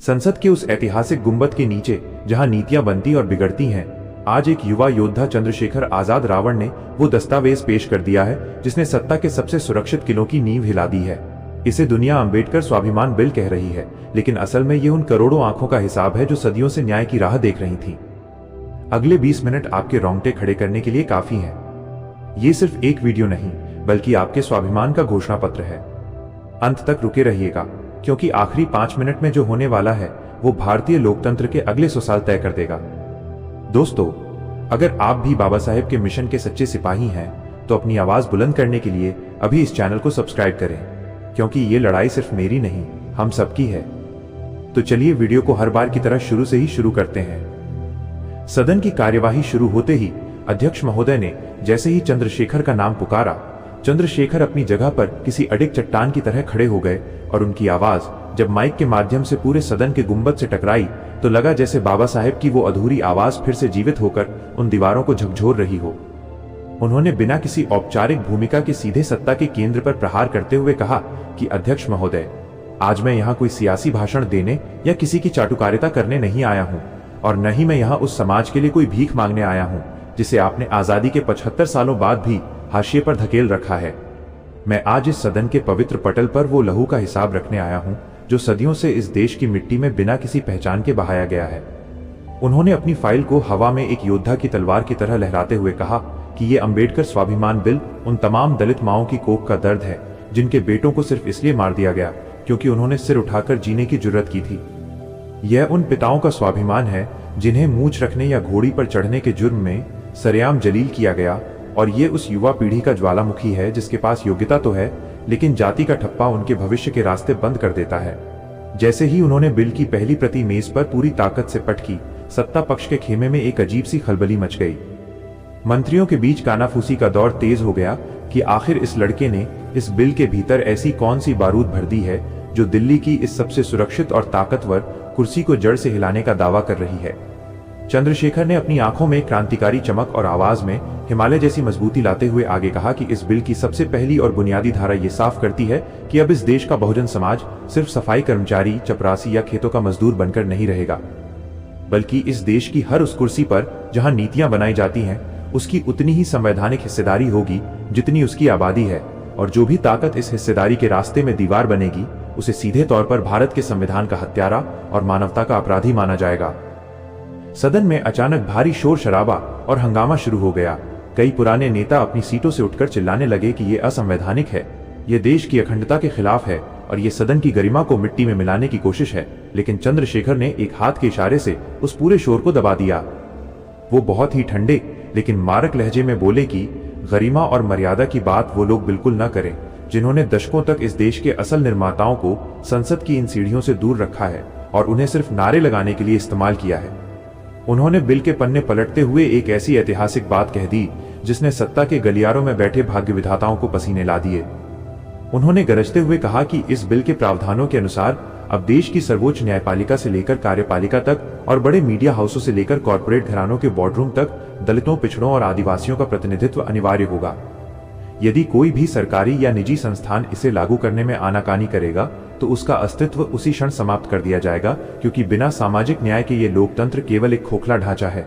संसद के उस ऐतिहासिक गुंबद के नीचे जहां नीतियां बनती और बिगड़ती हैं, आज एक युवा योद्धा चंद्रशेखर आजाद रावण ने वो दस्तावेज पेश कर दिया है जिसने सत्ता के सबसे सुरक्षित किलों की नींव हिला दी है। इसे दुनिया अंबेडकर स्वाभिमान बिल कह रही है, लेकिन असल में ये उन करोड़ों आंखों का हिसाब है जो सदियों से न्याय की राह देख रही थीं। अगले 20 मिनट आपके रोंगटे खड़े करने के लिए काफी हैं। ये सिर्फ एक वीडियो नहीं, बल्कि आपके स्वाभिमान का घोषणा पत्र है। अंत तक रुके रहिएगा, क्योंकि आखिरी 5 मिनट में जो होने वाला है वो भारतीय लोकतंत्र के अगले 100 साल तय कर देगा। दोस्तों, अगर आप भी बाबा साहेब के मिशन के सच्चे सिपाही हैं, तो अपनी आवाज बुलंद करने के लिए अभी इस चैनल को सब्सक्राइब करें, क्योंकि ये लड़ाई सिर्फ मेरी नहीं, हम सबकी है। तो चलिए वीडियो को हर बार की तरह शुरू से ही शुरू करते हैं। सदन की कार्यवाही शुरू होते ही अध्यक्ष महोदय ने जैसे ही चंद्रशेखर का नाम पुकारा, चंद्रशेखर अपनी जगह पर किसी अडिग चट्टान की तरह खड़े हो गए और उनकी आवाज जब माइक के माध्यम से पूरे सदन के गुंबद से टकराई तो लगा जैसे बाबा साहेब की वो अधूरी आवाज फिर से जीवित होकर उन दीवारों को झकझोर रही हो। उन्होंने बिना किसी औपचारिक भूमिका के सीधे सत्ता के केंद्र पर प्रहार करते हुए कहा कि अध्यक्ष महोदय, आज मैं यहाँ कोई सियासी भाषण देने या किसी की चाटुकारिता करने नहीं आया हूँ, और न ही मैं यहाँ उस समाज के लिए कोई भीख मांगने आया हूँ जिसे आपने आजादी के 75 सालों बाद भी हाशिए पर धकेल रखा है। मैं आज इस सदन के पवित्र पटल पर वो लहू का हिसाब रखने आया हूँ जो सदियों से इस देश की मिट्टी में बिना किसी पहचान के बहाया गया है। उन्होंने अपनी फाइल को हवा में एक योद्धा की तलवार की तरह लहराते हुए कहा कि ये अंबेडकर स्वाभिमान बिल उन तमाम दलित माओं की कोख का दर्द है जिनके बेटों को सिर्फ इसलिए मार दिया गया क्योंकि उन्होंने सिर उठाकर जीने की जुर्रत की थी। यह उन पिताओं का स्वाभिमान है जिन्हें मूंछ रखने या घोड़ी पर चढ़ने के जुर्म में सरेआम जलील किया गया, और ये उस युवा पीढ़ी का ज्वालामुखी है जिसके पास योग्यता तो है, लेकिन जाति का ठप्पा उनके भविष्य के रास्ते बंद कर देता है। जैसे ही उन्होंने बिल की पहली प्रति मेज पर पूरी ताकत से पटकी, सत्ता पक्ष के खेमे में एक अजीब सी खलबली मच गई। मंत्रियों के बीच कानाफूसी का दौर तेज हो गया कि आखिर इस लड़के ने इस बिल के भीतर ऐसी कौन सी बारूद भर दी है जो दिल्ली की इस सबसे सुरक्षित और ताकतवर कुर्सी को जड़ से हिलाने का दावा कर रही है। चंद्रशेखर ने अपनी आंखों में क्रांतिकारी चमक और आवाज में हिमालय जैसी मजबूती लाते हुए आगे कहा कि इस बिल की सबसे पहली और बुनियादी धारा ये साफ करती है कि अब इस देश का बहुजन समाज सिर्फ सफाई कर्मचारी, चपरासी या खेतों का मजदूर बनकर नहीं रहेगा, बल्कि इस देश की हर उस कुर्सी पर जहां नीतियां बनाई जाती हैं उसकी उतनी ही संवैधानिक हिस्सेदारी होगी जितनी उसकी आबादी है, और जो भी ताकत इस हिस्सेदारी के रास्ते में दीवार बनेगी उसे सीधे तौर पर भारत के संविधान का हत्यारा और मानवता का अपराधी माना जाएगा। सदन में अचानक भारी शोर शराबा और हंगामा शुरू हो गया। कई पुराने नेता अपनी सीटों से उठकर चिल्लाने लगे कि ये असंवैधानिक है, ये देश की अखंडता के खिलाफ है और ये सदन की गरिमा को मिट्टी में मिलाने की कोशिश है। लेकिन चंद्रशेखर ने एक हाथ के इशारे से उस पूरे शोर को दबा दिया। वो बहुत ही ठंडे लेकिन मारक लहजे में बोले कि गरिमा और मर्यादा की बात वो लोग बिल्कुल न करें जिन्होंने दशकों तक इस देश के असल निर्माताओं को संसद की इन सीढ़ियों से दूर रखा है और उन्हें सिर्फ नारे लगाने के लिए इस्तेमाल किया है। उन्होंने बिल के पन्ने पलटते हुए एक ऐसी ऐतिहासिक बात कह दी जिसने सत्ता के गलियारों में बैठे भाग्य विधाताओं को पसीने ला दिए। उन्होंने गरजते हुए कहा कि इस बिल के प्रावधानों के अनुसार अब देश की सर्वोच्च न्यायपालिका से लेकर कार्यपालिका तक और बड़े मीडिया हाउसों से लेकर कॉर्पोरेट घरानों के बोर्डरूम तक दलितों, पिछड़ों और आदिवासियों का प्रतिनिधित्व अनिवार्य होगा। यदि कोई भी सरकारी या निजी संस्थान इसे लागू करने में आनाकानी करेगा तो उसका अस्तित्व उसी क्षण समाप्त कर दिया जाएगा, क्योंकि बिना सामाजिक न्याय के ये लोकतंत्र केवल एक खोखला ढांचा है।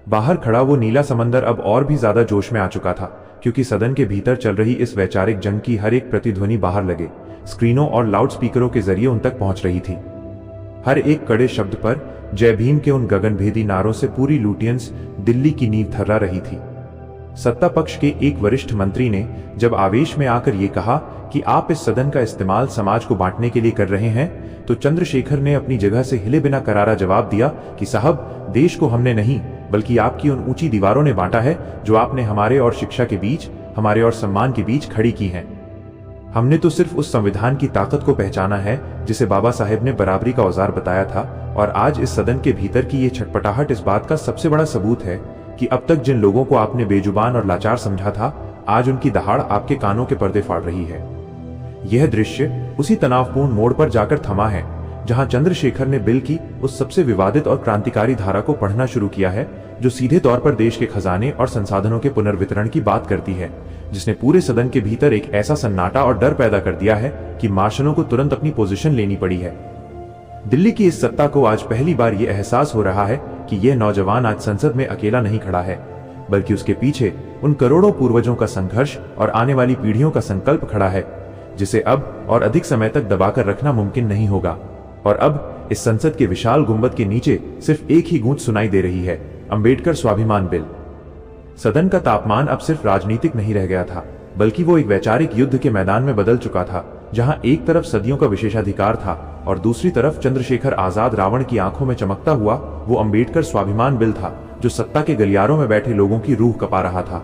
बाहर खड़ा वो नीला समंदर अब और भी ज्यादा जोश में आ चुका था, क्योंकि सदन के भीतर चल रही इस वैचारिक जंग की हर एक प्रतिध्वनि बाहर लगे स्क्रीनों और लाउड स्पीकरों के जरिए उन तक पहुंच रही थी। हर एक कड़े शब्द पर जय भीम के उन गगनभेदी नारों से पूरी लुटियंस दिल्ली की नींव थर्रा रही थी। सत्ता पक्ष के एक वरिष्ठ मंत्री ने जब आवेश में आकर ये कहा कि आप इस सदन का इस्तेमाल समाज को बांटने के लिए कर रहे हैं, तो चंद्रशेखर ने अपनी जगह से हिले बिना करारा जवाब दिया कि साहब, देश को हमने नहीं बल्कि आपकी उन ऊंची दीवारों ने बांटा है जो आपने हमारे और शिक्षा के बीच, हमारे और सम्मान के बीच खड़ी की हैं। हमने तो सिर्फ उस संविधान की ताकत को पहचाना है जिसे बाबा साहेब ने बराबरी का औजार बताया था, और आज इस सदन के भीतर की ये छटपटाहट इस बात का सबसे बड़ा सबूत है कि अब तक जिन लोगों को आपने बेजुबान और लाचार समझा था, आज उनकी दहाड़ आपके कानों के पर्दे फाड़ रही है। यह दृश्य उसी तनावपूर्ण मोड़ पर जाकर थमा है जहां चंद्रशेखर ने बिल की उस सबसे विवादित और क्रांतिकारी धारा को पढ़ना शुरू किया है जो सीधे तौर पर देश के खजाने और संसाधनों के पुनर्वितरण की बात करती है, जिसने पूरे सदन के भीतर एक ऐसा सन्नाटा और डर पैदा कर दिया है कि मार्शलों को तुरंत अपनी पोजीशन लेनी पड़ी है। दिल्ली की इस सत्ता को आज पहली बार ये एहसास हो रहा है कि यह नौजवान आज संसद में अकेला नहीं खड़ा है, बल्कि उसके पीछे उन करोड़ों पूर्वजों का संघर्ष और आने वाली पीढ़ियों का संकल्प खड़ा है, जिसे अब और अधिक समय तक दबाकर रखना मुमकिन नहीं होगा। और अब इस संसद के विशाल गुंबद के नीचे सिर्फ एक ही गूंज सुनाई दे रही है, अंबेडकर स्वाभिमान बिल। सदन का तापमान अब सिर्फ राजनीतिक नहीं रह गया था, बल्कि वो एक वैचारिक युद्ध के मैदान में बदल चुका था, जहां एक तरफ सदियों का विशेषाधिकार था और दूसरी तरफ चंद्रशेखर आजाद रावण की आंखों में चमकता हुआ वो अंबेडकर स्वाभिमान बिल था, जो सत्ता के गलियारों में बैठे लोगों की रूह कपा रहा था।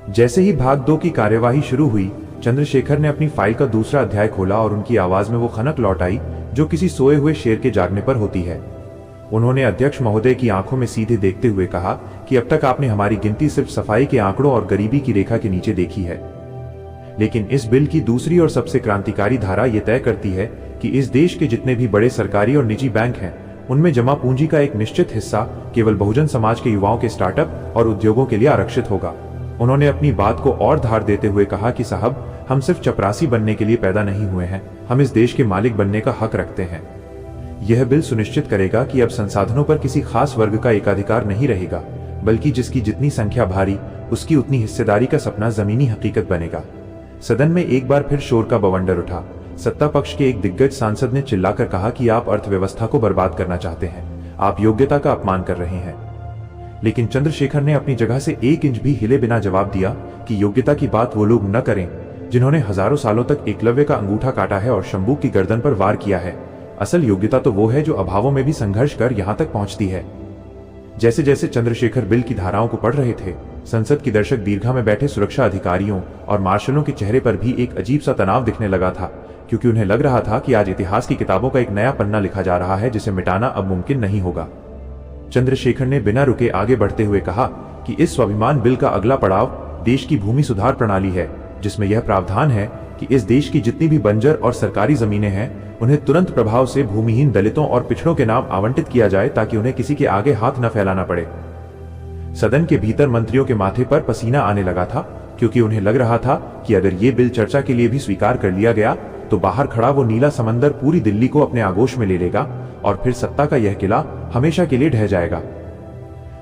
जैसे ही भाग 2 की कार्यवाही शुरू हुई, चंद्रशेखर ने अपनी फाइल का दूसरा अध्याय खोला और उनकी आवाज में वो खनक लौट आई जो किसी सोए हुए शेर के जागने पर होती है। उन्होंने अध्यक्ष महोदय की आंखों में सीधे देखते हुए कहा कि अब तक आपने हमारी गिनती सिर्फ सफाई के आंकड़ों और गरीबी की रेखा के नीचे देखी है, लेकिन इस बिल की दूसरी और सबसे क्रांतिकारी धारा यह तय करती है कि इस देश के जितने भी बड़े सरकारी और निजी बैंक हैं, उनमें जमा पूंजी का एक निश्चित हिस्सा केवल बहुजन समाज के युवाओं के स्टार्टअप और उद्योगों के लिए आरक्षित होगा। उन्होंने अपनी बात को और धार देते हुए कहा कि साहब, हम सिर्फ चपरासी बनने के लिए पैदा नहीं हुए हैं, हम इस देश के मालिक बनने का हक रखते हैं। यह बिल सुनिश्चित करेगा कि अब संसाधनों पर किसी खास वर्ग का एकाधिकार नहीं रहेगा, बल्कि जिसकी जितनी संख्या भारी, उसकी उतनी हिस्सेदारी का सपना जमीनी हकीकत बनेगा। सदन में एक बार फिर शोर का बवंडर उठा। सत्ता पक्ष के एक दिग्गज सांसद ने चिल्लाकर कहा कि आप अर्थव्यवस्था को बर्बाद करना चाहते हैं, आप योग्यता का अपमान कर रहे हैं। लेकिन चंद्रशेखर ने अपनी जगह से 1 इंच भी हिले बिना जवाब दिया कि योग्यता की बात वो लोग न करें जिन्होंने हजारों सालों तक एकलव्य का अंगूठा काटा है और शंभू की गर्दन पर वार किया है। असल योग्यता तो वो है जो अभावों में भी संघर्ष कर यहां तक पहुंचती है। जैसे जैसे चंद्रशेखर बिल की धाराओं को पढ़ रहे थे, संसद की दर्शक दीर्घा में बैठे सुरक्षा अधिकारियों और मार्शलों के चेहरे पर भी एक अजीब सा तनाव दिखने लगा था, क्योंकि उन्हें लग रहा था कि आज इतिहास की किताबों का एक नया पन्ना लिखा जा रहा है जिसे मिटाना अब मुमकिन नहीं होगा। चंद्रशेखर ने बिना रुके आगे बढ़ते हुए कहा कि इस स्वाभिमान बिल का अगला पड़ाव देश की भूमि सुधार प्रणाली है, जिसमें यह प्रावधान है कि इस देश की जितनी भी बंजर और सरकारी जमीनें हैं, उन्हें तुरंत प्रभाव से भूमिहीन दलितों और पिछड़ों के नाम आवंटित किया जाए, ताकि उन्हें किसी के आगे हाथ न फैलाना पड़े। सदन के भीतर मंत्रियों के माथे पर पसीना आने लगा था, क्योंकि उन्हें लग रहा था कि अगर ये बिल चर्चा के लिए भी स्वीकार कर लिया गया तो बाहर खड़ा वो नीला समंदर पूरी दिल्ली को अपने आगोश में ले लेगा और फिर सत्ता का यह किला हमेशा के लिए ढह जाएगा।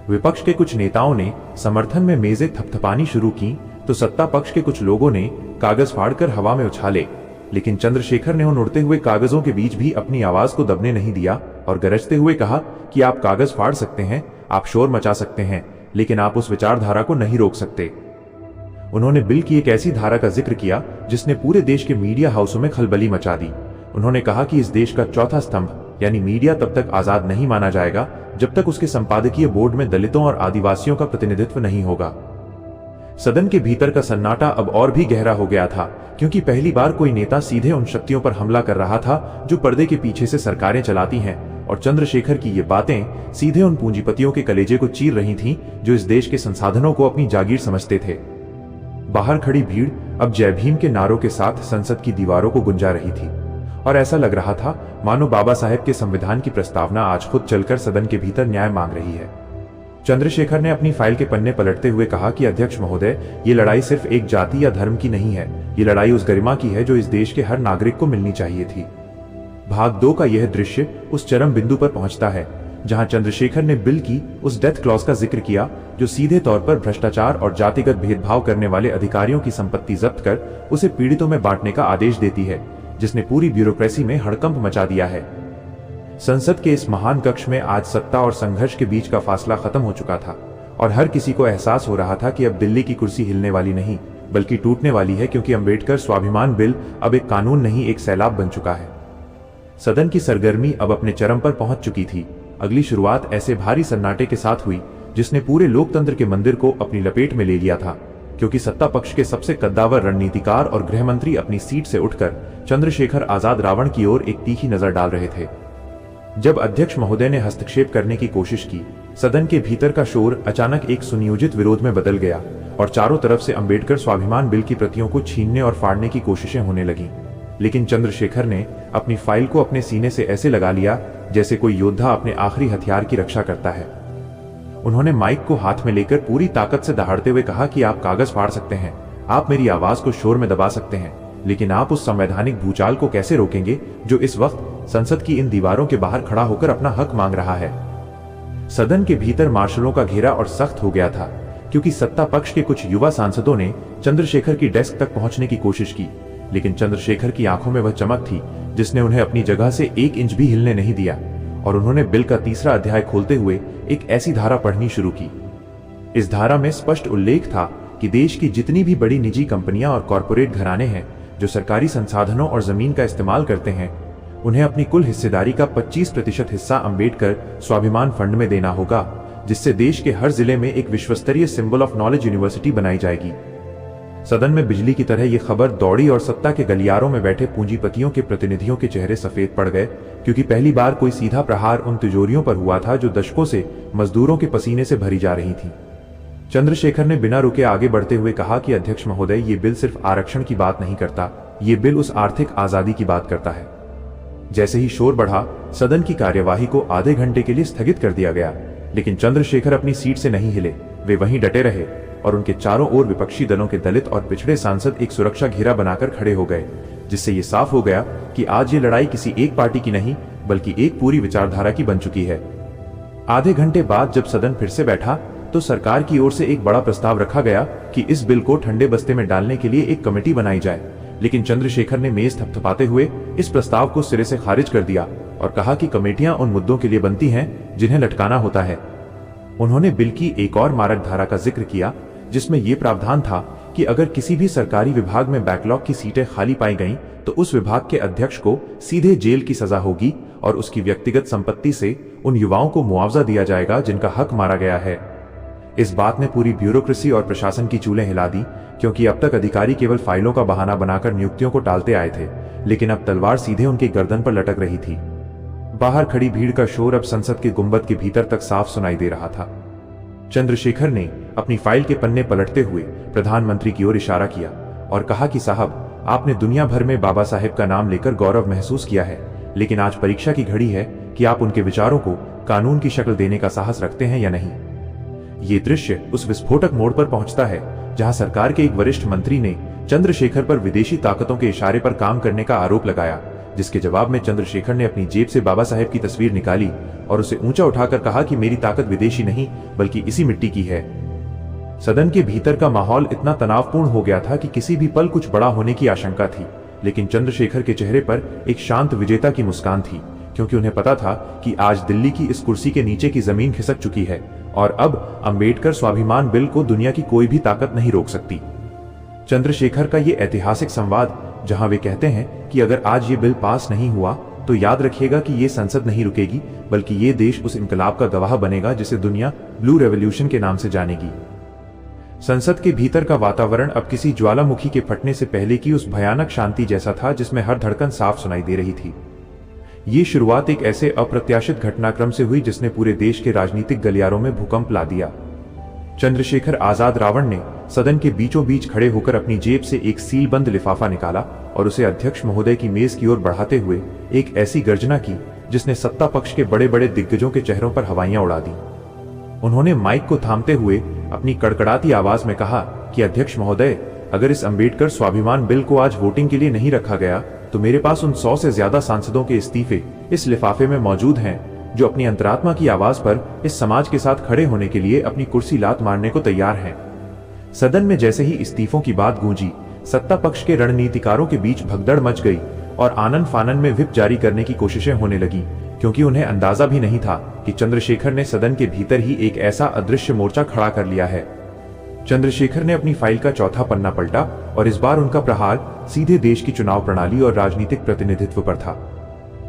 विपक्ष के कुछ नेताओं ने समर्थन में मेजें थपथपानी शुरू की तो सत्ता पक्ष के कुछ लोगों ने कागज फाड़कर हवा में उछाले, लेकिन चंद्रशेखर ने उन उड़ते हुए कागजों के बीच भी अपनी आवाज को दबने नहीं दिया और गरजते हुए कहा कि आप कागज फाड़ सकते हैं, आप शोर मचा सकते हैं, लेकिन आप उस विचारधारा को नहीं रोक सकते। उन्होंने बिल की एक ऐसी धारा का जिक्र किया जिसने पूरे देश के मीडिया हाउसों में खलबली मचा दी। उन्होंने कहा कि इस देश का चौथा स्तंभ यानी मीडिया तब तक आजाद नहीं माना जाएगा जब तक उसके संपादकीय बोर्ड में दलितों और आदिवासियों का प्रतिनिधित्व नहीं होगा। सदन के भीतर का सन्नाटा अब और भी गहरा हो गया था, क्योंकि पहली बार कोई नेता सीधे उन शक्तियों पर हमला कर रहा था जो पर्दे के पीछे से सरकारें चलाती हैं, और चंद्रशेखर की ये बातें सीधे उन पूंजीपतियों के कलेजे को चीर रही थीं जो इस देश के संसाधनों को अपनी जागीर समझते थे। बाहर खड़ी भीड़ अब जय भीम के नारों के साथ संसद की दीवारों को गुंजा रही थी और ऐसा लग रहा था मानो बाबा साहेब के संविधान की प्रस्तावना आज खुद चलकर सदन के भीतर न्याय मांग रही है। चंद्रशेखर ने अपनी फाइल के पन्ने पलटते हुए कहा कि अध्यक्ष महोदय, ये लड़ाई सिर्फ एक जाति या धर्म की नहीं है, ये लड़ाई उस गरिमा की है जो इस देश के हर नागरिक को मिलनी चाहिए थी। भाग 2 का यह दृश्य उस चरम बिंदु पर पहुंचता है जहां चंद्रशेखर ने बिल की उस डेथ क्लॉज का जिक्र किया जो सीधे तौर पर भ्रष्टाचार और जातिगत भेदभाव करने वाले अधिकारियों की संपत्ति जब्त कर उसे पीड़ितों में बांटने का आदेश देती है, जिसने पूरी ब्यूरोक्रेसी में हड़कंप मचा दिया है। संसद के इस महान कक्ष में आज सत्ता और संघर्ष के बीच का फासला खत्म हो चुका था और हर किसी को एहसास हो रहा था कि अब दिल्ली की कुर्सी हिलने वाली नहीं बल्कि टूटने वाली है, क्योंकि अंबेडकर स्वाभिमान बिल अब एक कानून नहीं, एक सैलाब बन चुका है। सदन की सरगर्मी अब अपने चरम पर पहुंच चुकी थी। अगली शुरुआत ऐसे भारी सन्नाटे के साथ हुई जिसने पूरे लोकतंत्र के मंदिर को अपनी लपेट में ले लिया था, क्योंकि सत्ता पक्ष के सबसे कद्दावर रणनीतिकार और गृहमंत्री अपनी सीट से उठकर चंद्रशेखर आजाद रावण की ओर एक तीखी नजर डाल रहे थे। जब अध्यक्ष महोदय ने हस्तक्षेप करने की कोशिश की, सदन के भीतर का शोर अचानक एक सुनियोजित विरोध में बदल गया और चारों तरफ से अंबेडकर स्वाभिमान बिल की प्रतियों को छीनने और फाड़ने की कोशिशें होने लगीं। लेकिन चंद्रशेखर ने अपनी फाइल को अपने सीने से ऐसे लगा लिया जैसे कोई योद्धा अपने आखिरी हथियार की रक्षा करता है। उन्होंने माइक को हाथ में लेकर पूरी ताकत से दहाड़ते हुए कहा कि आप कागज फाड़ सकते हैं, आप मेरी आवाज को शोर में दबा सकते हैं, लेकिन आप उस संवैधानिक भूचाल को कैसे रोकेंगे जो इस वक्त संसद की इन दीवारों के बाहर खड़ा होकर अपना हक मांग रहा है। सदन के भीतर मार्शलों का घेरा और सख्त हो गया था, क्योंकि सत्ता पक्ष के कुछ युवा सांसदों ने चंद्रशेखर की डेस्क तक पहुंचने की कोशिश की, लेकिन चंद्रशेखर की आंखों में वह चमक थी जिसने उन्हें अपनी जगह से 1 इंच भी हिलने नहीं दिया, और उन्होंने बिल का तीसरा अध्याय खोलते हुए एक ऐसी धारा पढ़नी शुरू की। इस धारा में स्पष्ट उल्लेख था कि देश की जितनी भी बड़ी निजी कंपनियां और कॉरपोरेट घराने हैं जो सरकारी संसाधनों और जमीन का इस्तेमाल करते हैं, उन्हें अपनी कुल हिस्सेदारी का 25% हिस्सा अंबेडकर स्वाभिमान फंड में देना होगा, जिससे देश के हर जिले में एक विश्वस्तरीय सिंबल ऑफ नॉलेज यूनिवर्सिटी बनाई जाएगी। सदन में बिजली की तरह यह खबर दौड़ी और सत्ता के गलियारों में बैठे पूंजीपतियों के प्रतिनिधियों के चेहरे सफेद पड़ गए, क्योंकि पहली बार कोई सीधा प्रहार उन तिजोरियों पर हुआ था जो दशकों से मजदूरों के पसीने से भरी जा रही थी। चंद्रशेखर ने बिना रुके आगे बढ़ते हुए कहा कि अध्यक्ष महोदय, ये बिल सिर्फ आरक्षण की बात नहीं करता, ये बिल उस आर्थिक आजादी की बात करता है। जैसे ही शोर बढ़ा, सदन की कार्यवाही को आधे घंटे के लिए स्थगित कर दिया गया, लेकिन चंद्रशेखर अपनी सीट से नहीं हिले। वे वहीं डटे रहे और उनके चारों ओर विपक्षी दलों के दलित और पिछड़े सांसद एक सुरक्षा घेरा बनाकर खड़े हो गए, जिससे ये साफ हो गया कि आज ये लड़ाई किसी एक पार्टी की नहीं बल्कि एक पूरी विचारधारा की बन चुकी है। आधे घंटे बाद जब सदन फिर से बैठा तो सरकार की ओर से एक बड़ा प्रस्ताव रखा गया कि इस बिल को ठंडे बस्ते में डालने के लिए एक कमेटी बनाई जाए, लेकिन चंद्रशेखर ने मेज थपथपाते हुए इस प्रस्ताव को सिरे से खारिज कर दिया और कहा कि कमेटियां उन मुद्दों के लिए बनती हैं जिन्हें लटकाना होता है। उन्होंने बिल की एक और मारक धारा का जिक्र किया, जिसमें यह प्रावधान था कि अगर किसी भी सरकारी विभाग में बैकलॉग की सीटें खाली पाई गईं तो उस विभाग के अध्यक्ष को सीधे जेल की सजा होगी और उसकी व्यक्तिगत संपत्ति से उन युवाओं को मुआवजा दिया जाएगा जिनका हक मारा गया है। इस बात ने पूरी ब्यूरोक्रेसी और प्रशासन की चूलें हिला दी, क्योंकि अब तक अधिकारी केवल फाइलों का बहाना बनाकर नियुक्तियों को टालते आए थे, लेकिन अब तलवार सीधे उनकी गर्दन पर लटक रही थी। बाहर खड़ी भीड़ का शोर अब संसद के गुंबद के भीतर तक साफ सुनाई दे रहा था। चंद्रशेखर ने अपनी फाइल के पन्ने पलटते हुए प्रधानमंत्री की ओर इशारा किया और कहा कि साहब, आपने दुनिया भर में बाबा साहेब का नाम लेकर गौरव महसूस किया है, लेकिन आज परीक्षा की घड़ी है कि आप उनके विचारों को कानून की शक्ल देने का साहस रखते हैं या नहीं। ये दृश्य उस विस्फोटक मोड़ पर पहुंचता है जहां सरकार के एक वरिष्ठ मंत्री ने चंद्रशेखर पर विदेशी ताकतों के इशारे पर काम करने का आरोप लगाया, जिसके जवाब में चंद्रशेखर ने अपनी जेब से बाबा साहेब की तस्वीर निकाली और उसे ऊंचा उठाकर कहा कि मेरी ताकत विदेशी नहीं बल्कि इसी मिट्टी की है। सदन के भीतर का माहौल इतना तनावपूर्ण हो गया था कि किसी भी पल कुछ बड़ा होने की आशंका थी, लेकिन चंद्रशेखर के चेहरे पर एक शांत विजेता की मुस्कान थी, क्योंकि उन्हें पता था कि आज दिल्ली की इस कुर्सी के नीचे की जमीन खिसक चुकी है और अब अंबेडकर स्वाभिमान बिल को दुनिया की कोई भी ताकत नहीं रोक सकती। चंद्रशेखर का ये ऐतिहासिक संवाद, जहां वे कहते हैं कि अगर आज ये बिल पास नहीं हुआ तो याद रखिएगा कि ये संसद नहीं रुकेगी, बल्कि ये देश उस इनकलाब का गवाह बनेगा जिसे दुनिया ब्लू रेवोल्यूशन के नाम से जानेगी। संसद के भीतर का वातावरण अब किसी ज्वालामुखी के फटने से पहले की उस भयानक शांति जैसा था जिसमें हर धड़कन साफ सुनाई दे रही थी। ये शुरुआत एक ऐसे अप्रत्याशित घटनाक्रम से हुई जिसने पूरे देश के राजनीतिक गलियारों में भूकंप ला दिया। चंद्रशेखर आजाद रावण ने सदन के बीचों बीच खड़े होकर अपनी जेब से एक सीलबंद लिफाफा निकाला और उसे अध्यक्ष महोदय की मेज की ओर बढ़ाते हुए एक ऐसी गर्जना की जिसने सत्ता पक्ष के बड़े बड़े दिग्गजों के चेहरों पर हवाइयां उड़ा दी। उन्होंने माइक को थामते हुए अपनी कड़कड़ाती आवाज में कहा कि अध्यक्ष महोदय, अगर इस अंबेडकर स्वाभिमान बिल को आज वोटिंग के लिए नहीं रखा गया तो मेरे पास उन 100 से ज्यादा सांसदों के इस्तीफे इस लिफाफे में मौजूद हैं, जो अपनी अंतरात्मा की आवाज पर इस समाज के साथ खड़े होने के लिए अपनी कुर्सी लात मारने को तैयार हैं। सदन में जैसे ही इस्तीफों की बात गूंजी, सत्ता पक्ष के रणनीतिकारों के बीच भगदड़ मच गई और आनन फानन में व्हिप जारी करने की कोशिशें होने लगी, क्योंकि उन्हें अंदाजा भी नहीं था कि चंद्रशेखर ने सदन के भीतर ही एक ऐसा अदृश्य मोर्चा खड़ा कर लिया है। चंद्रशेखर ने अपनी फाइल का चौथा पन्ना पलटा और इस बार उनका प्रहार सीधे देश की चुनाव प्रणाली और राजनीतिक प्रतिनिधित्व पर था।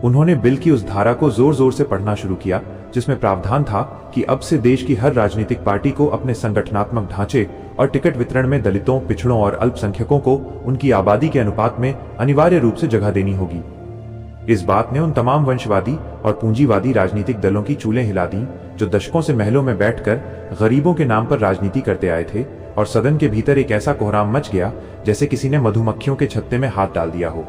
उन्होंने बिल की उस धारा को जोर जोर से पढ़ना शुरू किया जिसमें प्रावधान था कि अब से देश की हर राजनीतिक पार्टी को अपने संगठनात्मक ढांचे और टिकट वितरण में दलितों, पिछड़ों और अल्पसंख्यकों को उनकी आबादी के अनुपात में अनिवार्य रूप से जगह देनी होगी। इस बात ने उन तमाम वंशवादी और पूंजीवादी राजनीतिक दलों की चूलें हिला दी जो दशकों से महलों में बैठकर गरीबों के नाम पर राजनीति करते आए थे, और सदन के भीतर एक ऐसा कोहराम मच गया जैसे किसी ने मधुमक्खियों के छत्ते में हाथ डाल दिया हो।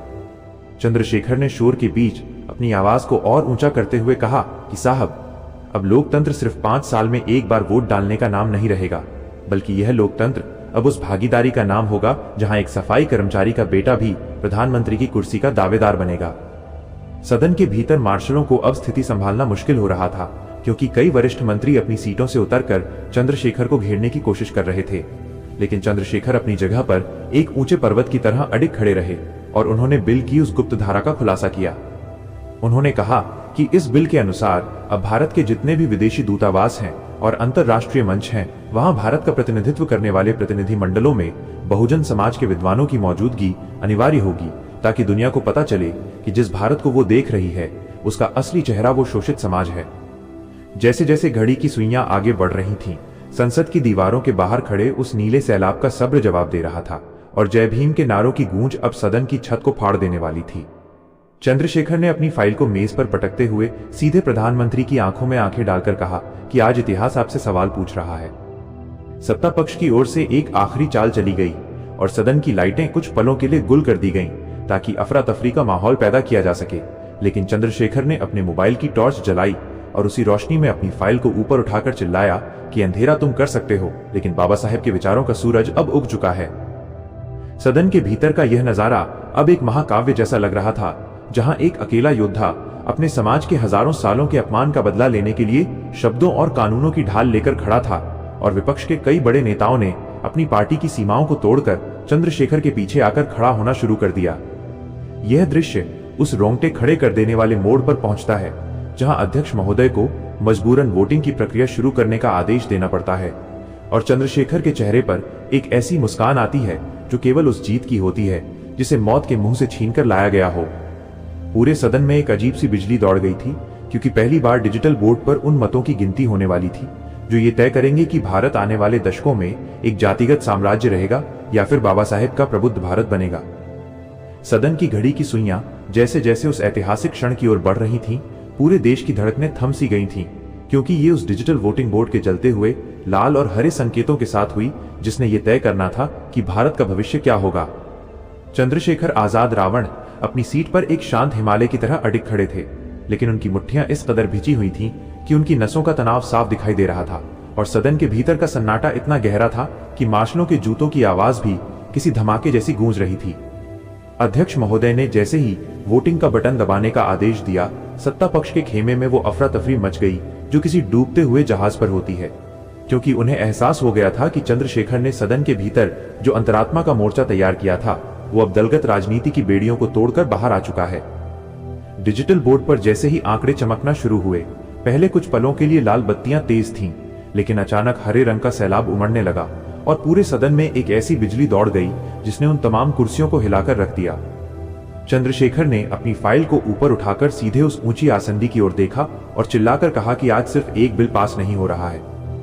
चंद्रशेखर ने शोर के बीच अपनी आवाज को और ऊंचा करते हुए कहा कि साहब, अब लोकतंत्र सिर्फ 5 साल में एक बार वोट डालने का नाम नहीं रहेगा, बल्कि यह लोकतंत्र अब उस भागीदारी का नाम होगा जहां एक सफाई कर्मचारी का बेटा भी प्रधानमंत्री की कुर्सी का दावेदार बनेगा। सदन के भीतर मार्शलों को अब स्थिति संभालना मुश्किल हो रहा था, क्योंकि कई वरिष्ठ मंत्री अपनी सीटों से उतरकर चंद्रशेखर को घेरने की कोशिश कर रहे थे। लेकिन चंद्रशेखर अपनी जगह पर एक ऊंचे पर्वत की तरह अडिग खड़े रहे और उन्होंने बिल की उस गुप्त धारा का खुलासा किया। उन्होंने कहा कि इस बिल के अनुसार अब भारत के जितने भी विदेशी दूतावास हैं और अंतर्राष्ट्रीय मंच हैं, वहां भारत का प्रतिनिधित्व करने वाले प्रतिनिधि मंडलों में बहुजन समाज के विद्वानों की मौजूदगी अनिवार्य होगी, ताकि दुनिया को पता चले कि जिस भारत को वो देख रही है उसका असली चेहरा वो शोषित समाज है। जैसे जैसे घड़ी की सुइयां आगे बढ़ रही थीं, संसद की दीवारों के बाहर खड़े उस नीले सैलाब का सब्र जवाब दे रहा था और जय भीम के नारों की गूंज अब सदन की छत को फाड़ देने वाली थी। चंद्रशेखर ने अपनी फाइल को मेज पर पटकते हुए सीधे प्रधानमंत्री की आंखों में आंखें डालकर कहा कि आज इतिहास आपसे सवाल पूछ रहा है। सत्ता पक्ष की ओर से एक आखिरी चाल चली गई और सदन की लाइटें कुछ पलों के लिए गुल कर दी गईं, ताकि अफरा तफरी का माहौल पैदा किया जा सके। लेकिन चंद्रशेखर ने अपने मोबाइल की टॉर्च जलाई और उसी रोशनी में अपनी फाइल को ऊपर उठाकर चिल्लाया कि अंधेरा तुम कर सकते हो, लेकिन बाबा साहेब के विचारों का सूरज अब उग चुका है। सदन के भीतर का यह नजारा अब एक महाकाव्य जैसा लग रहा था, जहां एक अकेला योद्धा अपने समाज के हजारों सालों के अपमान का बदला लेने के लिए शब्दों और कानूनों की ढाल लेकर खड़ा था, और विपक्ष के कई बड़े नेताओं ने अपनी पार्टी की सीमाओं को तोड़कर चंद्रशेखर के पीछे आकर खड़ा होना शुरू कर दिया। यह दृश्य उस रोंगटे खड़े कर देने वाले मोड़ पर पहुंचता है जहां अध्यक्ष महोदय को मजबूरन वोटिंग की प्रक्रिया शुरू करने का आदेश देना पड़ता है, और चंद्रशेखर के चेहरे पर एक ऐसी मुस्कान आती है जो केवल उस जीत की होती है जिसे मौत के मुंह से छीनकर लाया गया हो। पूरे सदन में एक अजीब सी बिजली दौड़ गई थी, क्योंकि पहली बार डिजिटल बोर्ड पर उन मतों की गिनती होने वाली थी जो ये तय करेंगे कि भारत आने वाले दशकों में एक जातिगत साम्राज्य रहेगा या फिर बाबा साहेब का प्रबुद्ध भारत बनेगा। सदन की घड़ी की सुइयां जैसे जैसे उस ऐतिहासिक क्षण की ओर बढ़ रही थीं, पूरे देश की धड़कनें थम सी गई थीं, क्योंकि ये उस डिजिटल वोटिंग बोर्ड के जलते हुए लाल और हरे संकेतों के साथ हुई जिसने ये तय करना था कि भारत का भविष्य क्या होगा। चंद्रशेखर आजाद रावण अपनी सीट पर एक शांत हिमालय की तरह अडिग खड़े थे, लेकिन उनकी मुट्ठियां इस कदर भिजी हुई थीं कि उनकी नसों का तनाव साफ दिखाई दे रहा था, और सदन के भीतर का सन्नाटा इतना गहरा था कि मार्शलों के जूतों की आवाज भी किसी धमाके जैसी गूंज रही थी। अध्यक्ष महोदय ने जैसे ही वोटिंग का बटन दबाने का आदेश दिया, सत्ता पक्ष के खेमे में वो अफरा तफरी मच गई जो किसी डूबते हुए जहाज पर होती है, क्योंकि उन्हें एहसास हो गया था कि चंद्रशेखर ने सदन के भीतर जो अंतरात्मा का मोर्चा तैयार किया था वो अब दलगत राजनीति की बेड़ियों को तोड़कर बाहर आ चुका है। डिजिटल बोर्ड पर जैसे ही आंकड़े चमकना शुरू हुए, पहले कुछ पलों के लिए लाल बत्तियां तेज थीं, लेकिन अचानक हरे रंग का सैलाब उमड़ने लगा और पूरे सदन में एक ऐसी बिजली दौड़ गई जिसने उन तमाम कुर्सियों को हिलाकर रख दिया। चंद्रशेखर ने अपनी फाइल को ऊपर उठाकर सीधे उस ऊंची आसंदी की ओर देखा और चिल्लाकर कहा कि आज सिर्फ एक बिल पास नहीं हो रहा है,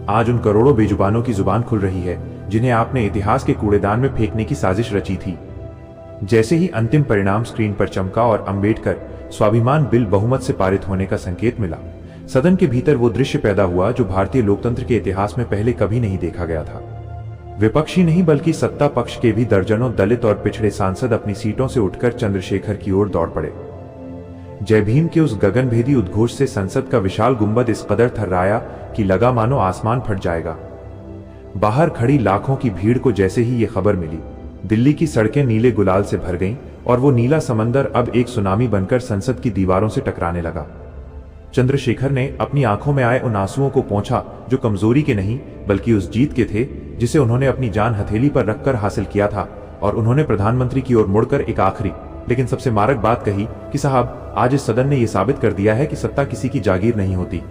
आज उन करोड़ों बेजुबानों की जुबान खुल रही है जिन्हें आपने इतिहास के कूड़ेदान में फेंकने की साजिश रची थी। जैसे ही अंतिम परिणाम स्क्रीन पर चमका और अंबेडकर स्वाभिमान बिल बहुमत से पारित होने का संकेत मिला, सदन के भीतर वो दृश्य पैदा हुआ जो भारतीय लोकतंत्र के इतिहास में पहले कभी नहीं देखा गया था। विपक्षी नहीं बल्कि सत्ता पक्ष के भी दर्जनों दलित और पिछड़े सांसद अपनी सीटों से उठकर चंद्रशेखर की ओर दौड़ पड़े। जय भीम के उस गगनभेदी उद्घोष से संसद का विशाल गुंबद इस कदर थर्राया कि लगा मानो आसमान फट जाएगा। बाहर खड़ी लाखों की भीड़ को जैसे ही ये खबर मिली, दिल्ली की सड़कें नीले गुलाल से भर गईं और वो नीला समंदर अब एक सुनामी बनकर संसद की दीवारों से टकराने लगा। चंद्रशेखर ने अपनी आंखों में आए उन आंसुओं को पोंछा जो कमजोरी के नहीं बल्कि उस जीत के थे जिसे उन्होंने अपनी जान हथेली पर रखकर हासिल किया था, और उन्होंने प्रधानमंत्री की ओर मुड़कर एक आखिरी लेकिन सबसे मारक बात कही कि साहब, आज इस सदन ने यह साबित कर दिया है कि सत्ता किसी की जागीर नहीं होती।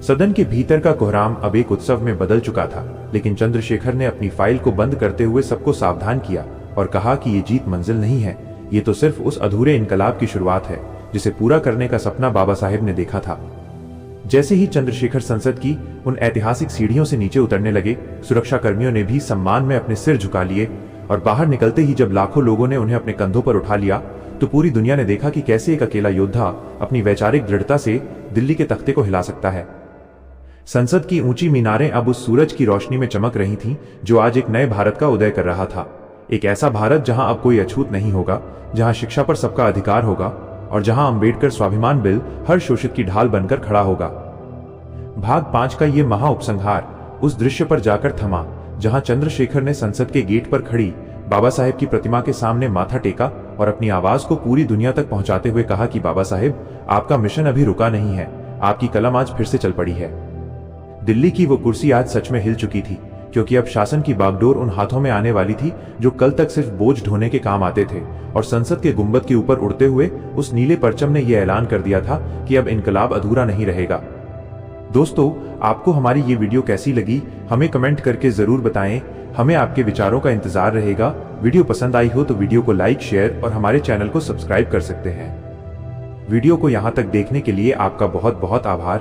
सदन के भीतर का कोहराम अब एक उत्सव में बदल चुका था, लेकिन चंद्रशेखर ने अपनी फाइल को बंद करते हुए सबको सावधान किया और कहा कि ये जीत मंजिल नहीं है, ये तो सिर्फ उस अधूरे इनकलाब की शुरुआत है जिसे पूरा करने का सपना बाबा साहेब ने देखा था। जैसे ही चंद्रशेखर संसद की उन ऐतिहासिक सीढ़ियों से नीचे उतरने लगे, सुरक्षा कर्मियों ने भी सम्मान में अपने सिर झुका लिए, और बाहर निकलते ही जब लाखों लोगों ने उन्हें अपने कंधों पर उठा लिया तो पूरी दुनिया ने देखा कि कैसे एक अकेला योद्धा अपनी वैचारिक दृढ़ता से दिल्ली के तख्ते को हिला सकता है। संसद की ऊंची मीनारें अब उस सूरज की रोशनी में चमक रही थीं जो आज एक नए भारत का उदय कर रहा था। एक ऐसा भारत जहां अब कोई अछूत नहीं होगा, जहां शिक्षा पर सबका अधिकार होगा और जहां अंबेडकर स्वाभिमान बिल हर शोषित की ढाल बनकर खड़ा होगा। भाग 5 का ये महा उपसंहार उस दृश्य पर जाकर थमा जहां चंद्रशेखर ने संसद के गेट पर खड़ी बाबा साहेब की प्रतिमा के सामने माथा टेका और अपनी आवाज को पूरी दुनिया तक पहुंचाते हुए कहा कि बाबा साहेब, आपका मिशन अभी रुका नहीं है, आपकी कलम आज फिर से चल पड़ी है। दिल्ली की वो कुर्सी आज सच में हिल चुकी थी, क्योंकि अब शासन की बागडोर उन हाथों में आने वाली थी जो कल तक सिर्फ बोझ ढोने के काम आते थे, और संसद के गुंबद के ऊपर उड़ते हुए उस नीले परचम ने यह ऐलान कर दिया था कि अब इनकलाब अधूरा नहीं रहेगा। दोस्तों, आपको हमारी ये वीडियो कैसी लगी, हमें कमेंट करके जरूर बताएं। हमें आपके विचारों का इंतजार रहेगा। वीडियो पसंद आई हो तो वीडियो को लाइक, शेयर और हमारे चैनल को सब्सक्राइब कर सकते हैं। वीडियो को यहाँ तक देखने के लिए आपका बहुत बहुत आभार।